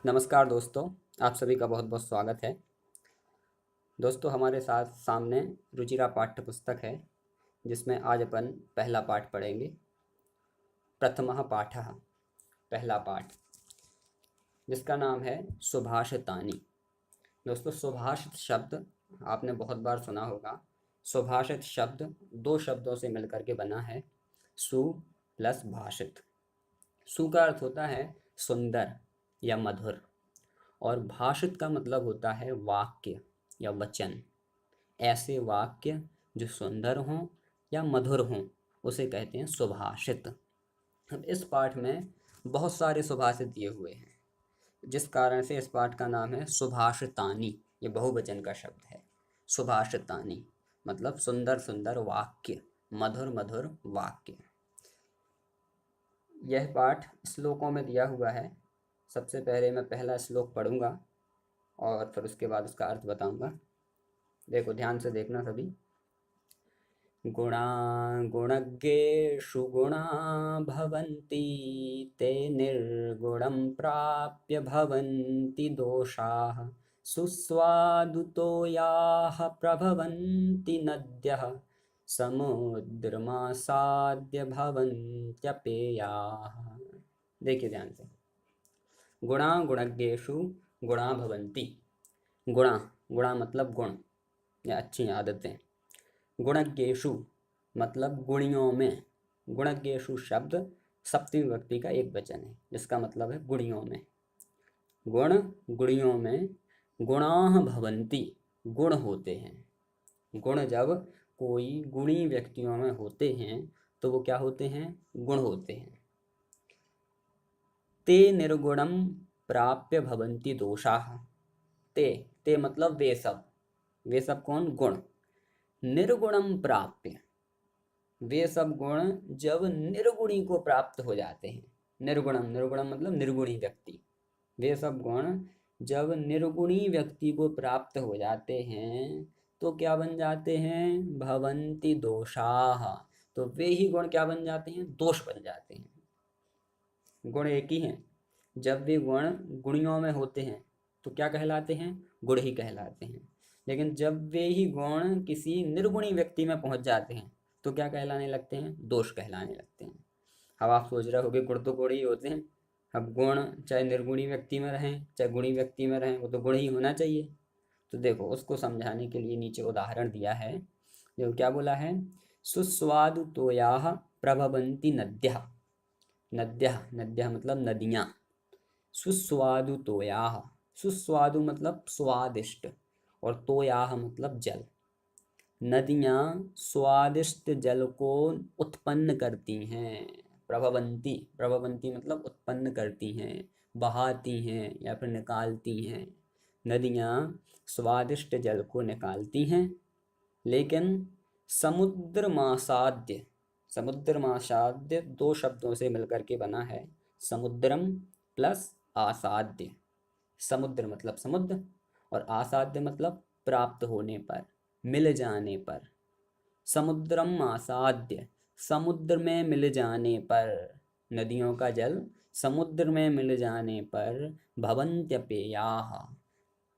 नमस्कार दोस्तों, आप सभी का बहुत बहुत स्वागत है। दोस्तों, हमारे साथ सामने रुचिरा पाठ्य पुस्तक है, जिसमें आज अपन पहला पाठ पढ़ेंगे। प्रथमः पाठः, पहला पाठ, जिसका नाम है सुभाषितानि। दोस्तों, सुभाषित शब्द आपने बहुत बार सुना होगा। सुभाषित शब्द दो शब्दों से मिलकर के बना है, सु प्लस भाषित। सु का अर्थ होता है सुंदर या मधुर, और भाषित का मतलब होता है वाक्य या वचन। ऐसे वाक्य जो सुंदर हों या मधुर हों, उसे कहते हैं सुभाषित। अब इस पाठ में बहुत सारे सुभाषित दिए हुए हैं, जिस कारण से इस पाठ का नाम है सुभाषितानि। ये बहुवचन का शब्द है। सुभाषितानि मतलब सुंदर सुंदर वाक्य, मधुर मधुर वाक्य। यह पाठ श्लोकों में दिया हुआ है। सबसे पहले मैं पहला श्लोक पढ़ूंगा और फिर उसके बाद उसका अर्थ बताऊंगा। देखो, ध्यान से देखना सभी। गुणा गुणज्ञेषु गुणा भवन्ति, ते निर्गुणं प्राप्य भवन्ति दोषाः। सुस्वादुतो याः प्रभवन्ति नद्यः, समुद्रमासाद्य भवन्त्यपेयाः। देखिए ध्यान से। गुणा गुणज्ञेषु गुणा भवन्ति। गुणा, गुणा मतलब गुण या अच्छी आदतें। गुणज्ञेषु मतलब गुणियों में। गुणज्ञेषु शब्द सप्तमी विभक्ति का एक वचन है, जिसका मतलब है गुणियों में। गुण, गुणियों में। गुणाः भवन्ति, गुण होते हैं। गुण जब कोई गुणी व्यक्तियों में होते हैं तो वो क्या होते हैं? गुण होते हैं। ते निर्गुणम प्राप्य भवन्ति दोषाः। ते, ते मतलब वे सब। वे सब कौन? गुण। निर्गुणम प्राप्य, वे सब गुण जब निर्गुणी को प्राप्त हो जाते हैं। निर्गुणम, निर्गुणम मतलब निर्गुणी व्यक्ति। वे सब गुण जब निर्गुणी व्यक्ति को प्राप्त हो जाते हैं तो क्या बन जाते हैं? भवन्ति दोषाः। तो वे ही गुण क्या बन जाते हैं? दोष बन जाते हैं। गुण एक ही हैं। जब वे गुण गुणियों में होते हैं तो क्या कहलाते हैं? गुण ही कहलाते हैं। लेकिन जब वे ही गुण किसी निर्गुणी व्यक्ति में पहुंच जाते हैं तो क्या कहलाने लगते हैं? दोष कहलाने लगते हैं। अब आप सोच रहे होगे गुण तो गुण ही होते हैं। अब गुण चाहे निर्गुणी व्यक्ति में रहें चाहे गुणी व्यक्ति में रहें, वो तो गुण ही होना चाहिए। तो देखो, उसको समझाने के लिए नीचे उदाहरण दिया है। देखो क्या बोला है। सुस्वादु तोयाः प्रभवन्ति नद्यः। नद्यः, नद्यः मतलब नदियाँ। सुस्वादु तोयाः, सुस्वादु मतलब स्वादिष्ट, और तोयाः मतलब जल। नदियाँ स्वादिष्ट जल को उत्पन्न करती हैं। प्रभवंती, प्रभवंती मतलब उत्पन्न करती हैं, बहाती हैं या फिर निकालती हैं। नदियाँ स्वादिष्ट जल को निकालती हैं। लेकिन समुद्र मासाद्य, समुद्र मासाद्य दो शब्दों से मिलकर के बना है। समुद्रम प्लस आसाद्य। समुद्र मतलब समुद्र, और आसाद्य मतलब प्राप्त होने पर, मिल जाने पर। समुद्रम आसाद्य, समुद्र में मिल जाने पर। नदियों का जल समुद्र में मिल जाने पर भवन्त्यपेयाः।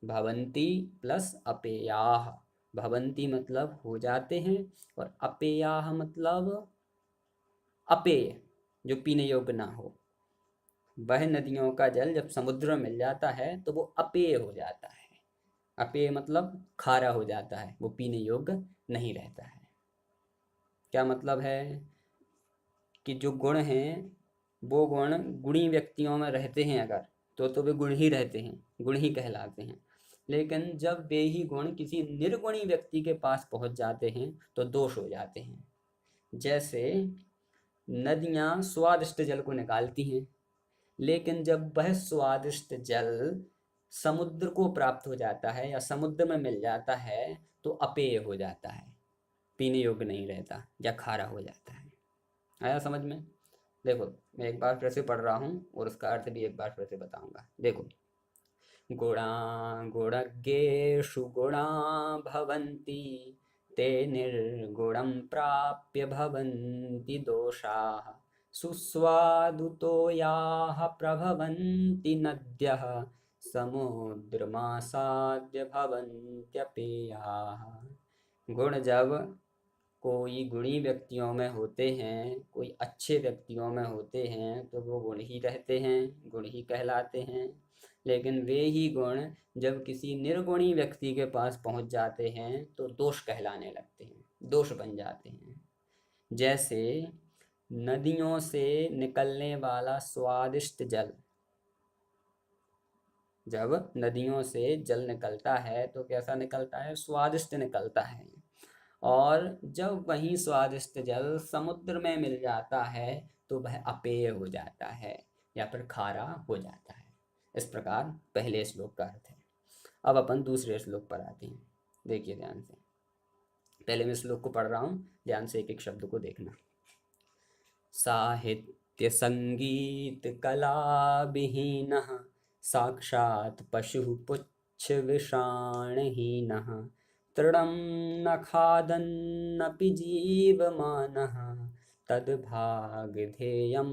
भवन्ति प्लस अपेयाः। भवन्ति मतलब हो जाते हैं, और अपेयाः मतलब अपेय, जो पीने योग्य ना हो। वह नदियों का जल जब समुद्र में मिल जाता है तो वो अपेय हो जाता है। अपेय मतलब खारा हो जाता है, वो पीने योग्य नहीं रहता है। क्या मतलब है? कि जो गुण हैं वो गुण गुणी व्यक्तियों में रहते हैं अगर, तो वे गुण ही रहते हैं, गुण ही कहलाते हैं। लेकिन जब वे ही गुण किसी निर्गुणी व्यक्ति के पास पहुंच जाते हैं तो दोष हो जाते हैं। जैसे नदियाँ स्वादिष्ट जल को निकालती हैं, लेकिन जब वह स्वादिष्ट जल समुद्र को प्राप्त हो जाता है या समुद्र में मिल जाता है तो अपेय हो जाता है, पीने योग्य नहीं रहता या खारा हो जाता है। आया समझ में? देखो, मैं एक बार फिर से पढ़ रहा हूँ और उसका अर्थ भी एक बार फिर से बताऊंगा। देखो, गुणा गुणज्ञेषु गुणा भवन्ति, ते निर्गुणं प्राप्य भवन्ति दोषाः। सुस्वादुतो याः प्रभवन्ति नद्यः समुद्रमासाद्य भवन्त्यपेयाः। गुण जब कोई गुणी व्यक्तियों में होते हैं, कोई अच्छे व्यक्तियों में होते हैं, तो वो गुण ही रहते हैं, गुण ही कहलाते हैं। लेकिन वे ही गुण जब किसी निर्गुणी व्यक्ति के पास पहुंच जाते हैं तो दोष कहलाने लगते हैं, दोष बन जाते हैं। जैसे नदियों से निकलने वाला स्वादिष्ट जल, जब नदियों से जल निकलता है तो कैसा निकलता है? स्वादिष्ट निकलता है। और जब वही स्वादिष्ट जल समुद्र में मिल जाता है तो वह अपेय हो जाता है या फिर खारा हो जाता है। इस प्रकार पहले श्लोक का अर्थ है। अब अपन दूसरे श्लोक पर आते हैं। देखिए ध्यान से, पहले मैं श्लोक को पढ़ रहा हूँ, ध्यान से एक एक शब्द को देखना। साहित्य संगीत कला विहीनः साक्षात् पशुः पुच्छ विषाणहीनः तृणं न खादन्नपि जीवमानः तद्भागधेयं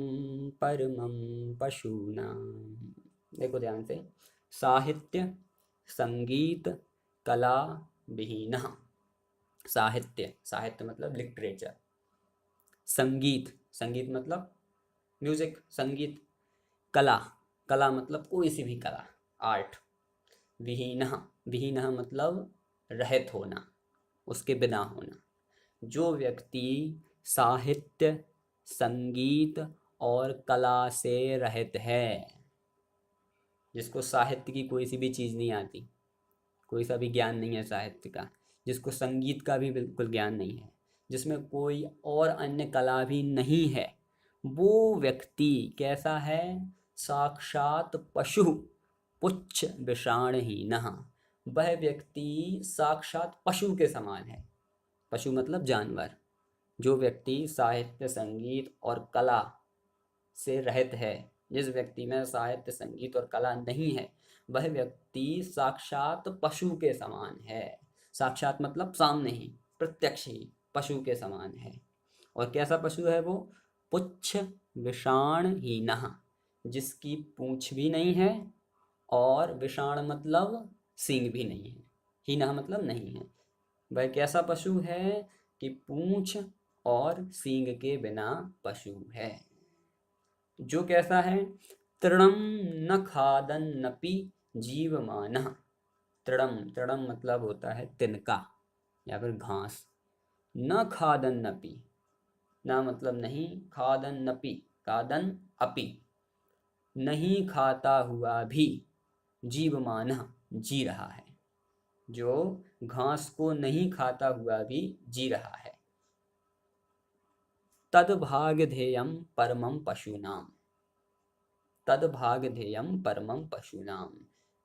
परमं पशूनां। देखो ध्यान से, साहित्य संगीत कला विहीनः। साहित्य, साहित्य मतलब लिटरेचर। संगीत, संगीत मतलब म्यूजिक, संगीत। कला, कला मतलब कोई सी भी कला, आर्ट। विहीनः, विहीनः मतलब रहित होना, उसके बिना होना। जो व्यक्ति साहित्य संगीत और कला से रहित है, जिसको साहित्य की कोई सी भी चीज़ नहीं आती, कोई सा भी ज्ञान नहीं है साहित्य का, जिसको संगीत का भी बिल्कुल ज्ञान नहीं है, जिसमें कोई और अन्य कला भी नहीं है, वो व्यक्ति कैसा है? साक्षात पशु पुच्छ विषाणहीनः। वह व्यक्ति साक्षात पशु के समान है। पशु मतलब जानवर। जो व्यक्ति साहित्य संगीत और कला से रहित है, जिस व्यक्ति में साहित्य संगीत और कला नहीं है, वह व्यक्ति साक्षात पशु के समान है। साक्षात मतलब सामने ही, प्रत्यक्ष ही पशु के समान है। और कैसा पशु है वो? पुच्छ विषाणहीनः, जिसकी पूंछ भी नहीं है और विषाण मतलब सींग भी नहीं है। हीनः मतलब नहीं है। वह कैसा पशु है कि पूंछ और सींग के बिना पशु है। जो कैसा है? तृणम न खादन्नपि जीवमानः। तृणम, तृणम मतलब होता है तिनका या फिर घास। न खादन्नपि, न मतलब नहीं, खादन्नपि, खादन अपि, नहीं खाता हुआ भी, जीवमानः जी रहा है। जो घास को नहीं खाता हुआ भी जी रहा है। तद्भागधेयं परमं पशूनाम। तद्भागधेयं परमं पशूनाम,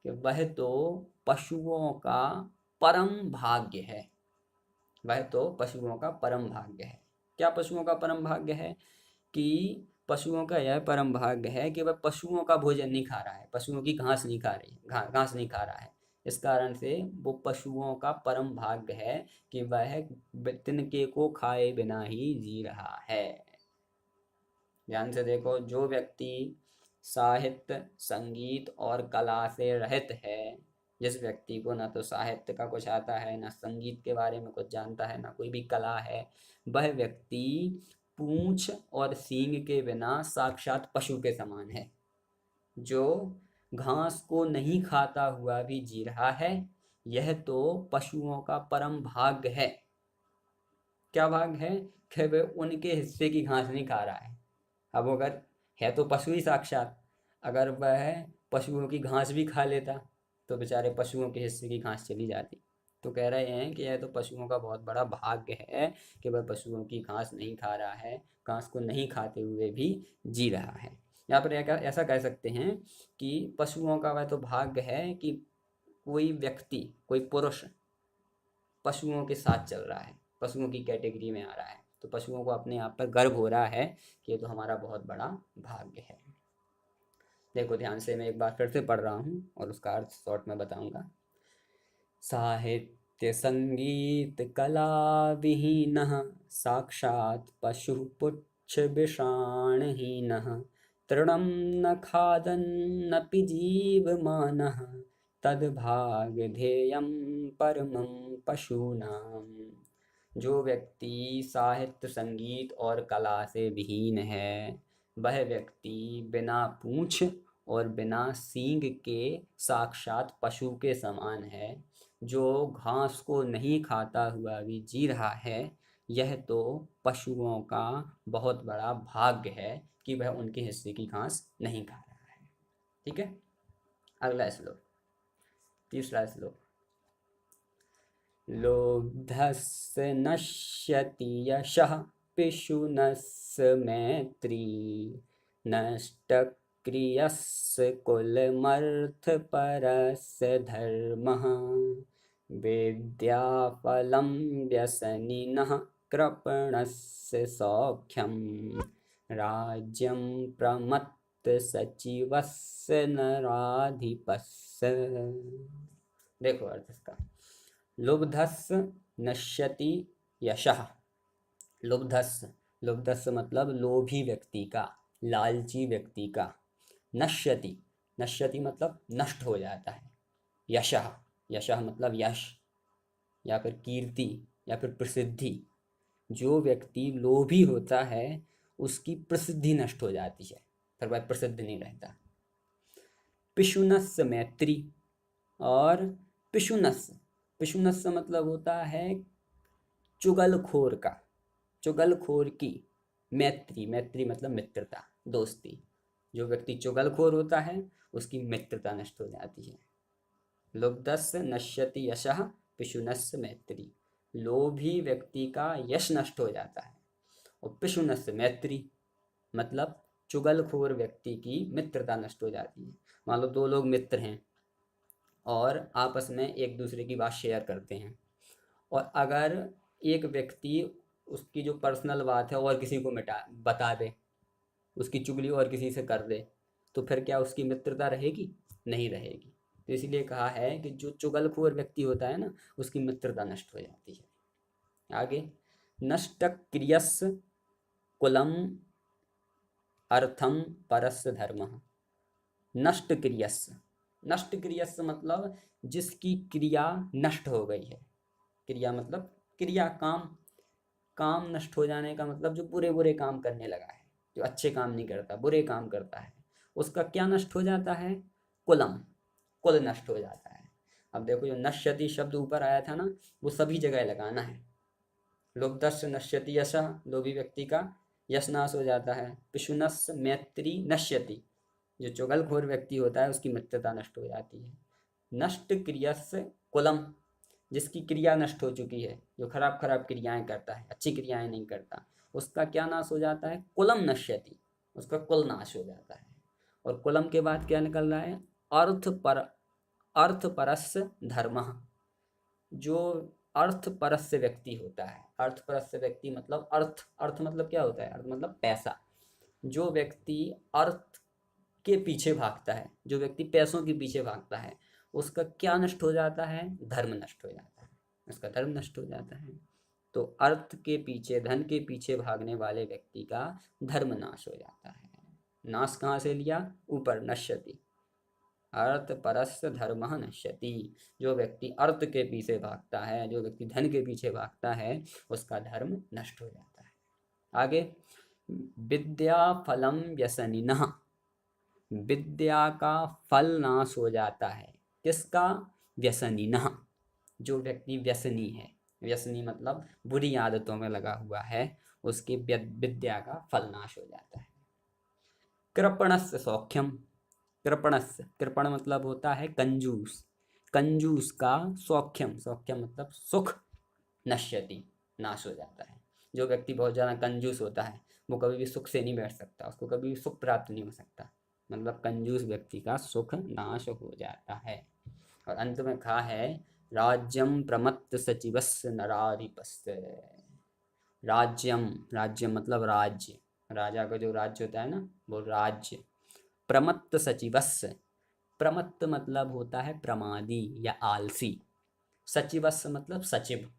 कि वह तो पशुओं का परम भाग्य है। वह तो पशुओं का परम भाग्य है। क्या पशुओं का परम भाग्य है? कि पशुओं का यह परम भाग्य है कि वह पशुओं का भोजन नहीं खा रहा है, पशुओं की घास नहीं खा रही, घास नहीं खा रहा है। इस कारण से वो पशुओं का परम भाग्य है कि वह तिनके को खाए बिना ही जी रहा है। ध्यान से देखो, जो व्यक्ति साहित्य संगीत और कला से रहित है, जिस व्यक्ति को ना तो साहित्य का कुछ आता है, ना संगीत के बारे में कुछ जानता है, ना कोई भी कला है, वह व्यक्ति पूंछ और सींग के बिना साक्षात पशु के समान है। जो घास को नहीं खाता हुआ भी जी रहा है, यह तो पशुओं का परम भाग्य है। क्या भाग्य है? कि वह उनके हिस्से की घास नहीं खा रहा है। अब अगर है तो पशु ही साक्षात, अगर वह पशुओं की घास भी खा लेता तो बेचारे पशुओं के हिस्से की घास चली जाती। तो कह रहे हैं कि यह तो पशुओं का बहुत बड़ा भाग्य है कि वह पशुओं की घास नहीं खा रहा है, घास को नहीं खाते हुए भी जी रहा है। यहाँ पर ऐसा कह सकते हैं कि पशुओं का वह तो भाग्य है कि कोई व्यक्ति, कोई पुरुष पशुओं के साथ चल रहा है, पशुओं की कैटेगरी में आ रहा है। तो पशुओं को अपने आप पर गर्व हो रहा है कि ये तो हमारा बहुत बड़ा भाग्य है। देखो ध्यान से, मैं एक बार फिर से पढ़ रहा हूँ और उसका अर्थ शॉर्ट में बताऊंगा। साहित्य संगीत कला विहीनः साक्षात् पशु पुच्छ विषाणहीनः तृणं न खादन्नपि जीवमानः तद्भागधेयं परमं पशूनां। जो व्यक्ति साहित्य संगीत और कला से विहीन है, वह व्यक्ति बिना पूंछ और बिना सींग के साक्षात पशु के समान है। जो घास को नहीं खाता हुआ भी जी रहा है, यह तो पशुओं का बहुत बड़ा भाग्य है कि वह उनके हिस्से की घास नहीं खा रहा है। ठीक है, अगला श्लोक, तीसरा श्लोक। लोब्धस्य नश्यति यशः पिशुनस्य मैत्री नष्टक्रियस्य कुलमर्थपरस्य धर्मः विद्याफलं व्यसनिनः कृपणस्य सौख्यं राज्यं प्रमत्तसचिवस्य नराधिपस्य। देखो अर्थ इसका। लुब्धस्य नश्यति यशः। लुब्धस्य, लुब्धस्य मतलब लोभी व्यक्ति का, लालची व्यक्ति का। नश्यति, नश्यति मतलब नष्ट हो जाता है। यशः, यशः मतलब यश या फिर कीर्ति या फिर प्रसिद्धि। जो व्यक्ति लोभी होता है उसकी प्रसिद्धि नष्ट हो जाती है, फिर वह प्रसिद्ध नहीं रहता। पिशुनस्य मैत्री, और पिशुनस्य, पिशुनस्य मतलब होता है चुगलखोर का, चुगलखोर की। मैत्री, मैत्री मतलब मित्रता, दोस्ती। जो व्यक्ति चुगलखोर होता है उसकी मित्रता नष्ट हो जाती है। लुब्धस्य नश्यति यशः पिशुनस्य मैत्री। लोभी व्यक्ति का यश नष्ट हो जाता है। और पिशुनस्य मैत्री मतलब चुगलखोर व्यक्ति की मित्रता नष्ट हो जाती है। मान लो दो लोग मित्र हैं और आपस में एक दूसरे की बात शेयर करते हैं, और अगर एक व्यक्ति उसकी जो पर्सनल बात है और किसी को बता दे, उसकी चुगली और किसी से कर दे, तो फिर क्या उसकी मित्रता रहेगी? नहीं रहेगी। तो इसीलिए कहा है कि जो चुगलखोर व्यक्ति होता है ना, उसकी मित्रता नष्ट हो जाती है। आगे, नष्ट क्रियस्य कुलम अर्थम परस्य धर्मः। नष्ट क्रियस्य, नष्ट क्रियस्य मतलब जिसकी क्रिया नष्ट हो गई है। क्रिया मतलब क्रिया, काम, काम नष्ट हो जाने का मतलब जो बुरे बुरे काम करने लगा है, जो अच्छे काम नहीं करता, बुरे काम करता है, उसका क्या नष्ट हो जाता है? कुलम, कुल नष्ट हो जाता है। अब देखो जो नश्यति शब्द ऊपर आया था ना, वो सभी जगह लगाना है। लुब्धस्य नश्यति यशः, लोभी व्यक्ति का यश नाश हो जाता है। पिशुनस्य मैत्री नश्यति, जो चुगलखोर व्यक्ति होता है उसकी मित्रता नष्ट हो जाती है। नष्ट क्रियस्य कुलम, जिसकी क्रिया नष्ट हो चुकी है, जो खराब खराब क्रियाएं करता है, अच्छी क्रियाएं नहीं करता, उसका क्या नाश हो जाता है? कुलम नश्यति, उसका कुल नाश हो जाता है। और कुलम के बाद क्या निकल रहा है? अर्थ परस्य धर्मः। जो अर्थ परस्य व्यक्ति होता है, अर्थ परस्य व्यक्ति मतलब अर्थ, अर्थ मतलब क्या होता है? अर्थ मतलब पैसा। जो व्यक्ति अर्थ के पीछे भागता है, जो व्यक्ति पैसों के पीछे भागता है, उसका क्या नष्ट हो जाता है? धर्म नष्ट हो जाता है, उसका धर्म नष्ट हो जाता है। तो अर्थ के पीछे, धन के पीछे भागने वाले व्यक्ति का धर्म नाश हो जाता है। नाश कहाँ से लिया? ऊपर, नश्यति, अर्थ परस्य धर्मः नश्यति। जो व्यक्ति अर्थ के पीछे भागता है, जो व्यक्ति धन के पीछे भागता है, उसका धर्म नष्ट हो जाता है। आगे, विद्या फलम व्यसनिनः। विद्या का फल नाश हो जाता है। किसका? व्यसनिनः, जो व्यक्ति व्यसनी है। व्यसनी मतलब बुरी आदतों में लगा हुआ है, उसकी विद्या का फल नाश हो जाता है। कृपणस्य सौख्यम, कृपणस्य, कृपण मतलब होता है कंजूस, कंजूस का सौख्यम, सौख्यम मतलब सुख, नश्यति, नाश हो जाता है। जो व्यक्ति बहुत ज़्यादा कंजूस होता है वो कभी भी सुख से नहीं बैठ सकता, उसको कभी भी सुख प्राप्त नहीं हो सकता। मतलब कंजूस व्यक्ति का सुख नाश हो जाता है। और अंत में कहा है, राज्यम प्रमत्त सचिवस्य नराधिपस्य। राज्यम, राज्य मतलब राज्य, राजा का जो राज्य होता है ना, वो राज्य। प्रमत्त सचिवस्य, प्रमत्त मतलब होता है प्रमादी या आलसी। सचिवस्य मतलब सचिव,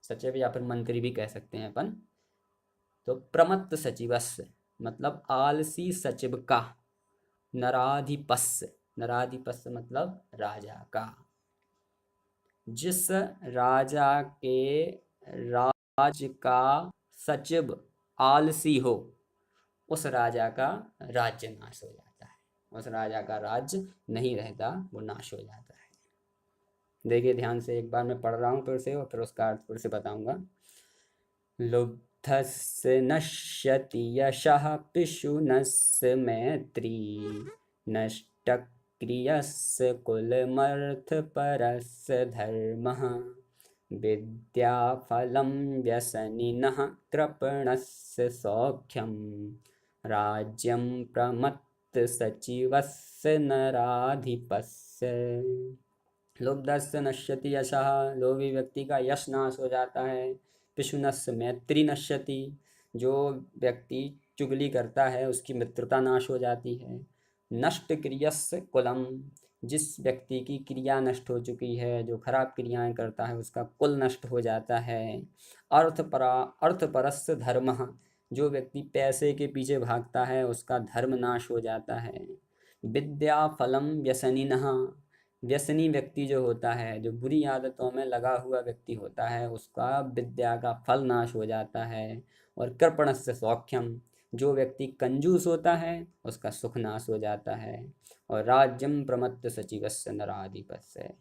सचिव या फिर मंत्री भी कह सकते हैं अपन। तो प्रमत्त सचिवस्य मतलब आलसी सचिव का, नराधिपस्य, नराधिपस्य मतलब राजा का। जिस राजा के राज्य का सचिव आलसी हो उस राजा का राज्य नाश हो जाता है, उस राजा का राज्य नहीं रहता, वो नाश हो जाता है। देखिए ध्यान से, एक बार मैं पढ़ रहा हूँ फिर से और फिर उसका अर्थ फिर से बताऊंगा। लुब्धस्य नश्यति यशः पिशुनस्य मैत्री, नष्टक्रियस्य कुलमर्थपरस्य धर्मः, विद्याफलं व्यसनिनः कृपणस्य सौख्यं, राज्यं प्रमत्तसचिवस्य नराधिपस्य। लुब्धस्य नश्यति यशः, लोभी व्यक्ति का यश नाश हो जाता है। पिशुनस्य मैत्री नश्यति, जो व्यक्ति चुगली करता है उसकी मित्रता नाश हो जाती है। नष्ट क्रियस्य कुलम, जिस व्यक्ति की क्रिया नष्ट हो चुकी है, जो खराब क्रियाएं करता है उसका कुल नष्ट हो जाता है। अर्थपरस्य धर्मः, जो व्यक्ति पैसे के पीछे भागता है उसका धर्म नाश हो जाता है। विद्या फलम व्यसनिनः, व्यसनी व्यक्ति जो होता है, जो बुरी आदतों में लगा हुआ व्यक्ति होता है, उसका विद्या का फल नाश हो जाता है। और कृपणस्य सौख्यम, जो व्यक्ति कंजूस होता है उसका सुख नाश हो जाता है। और राज्यम प्रमत्त सचिवस्य नराधिपस्य,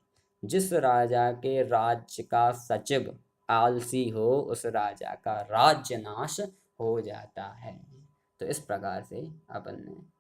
जिस राजा के राज्य का सचिव आलसी हो उस राजा का राज्य नाश हो जाता है। तो इस प्रकार से अपन ने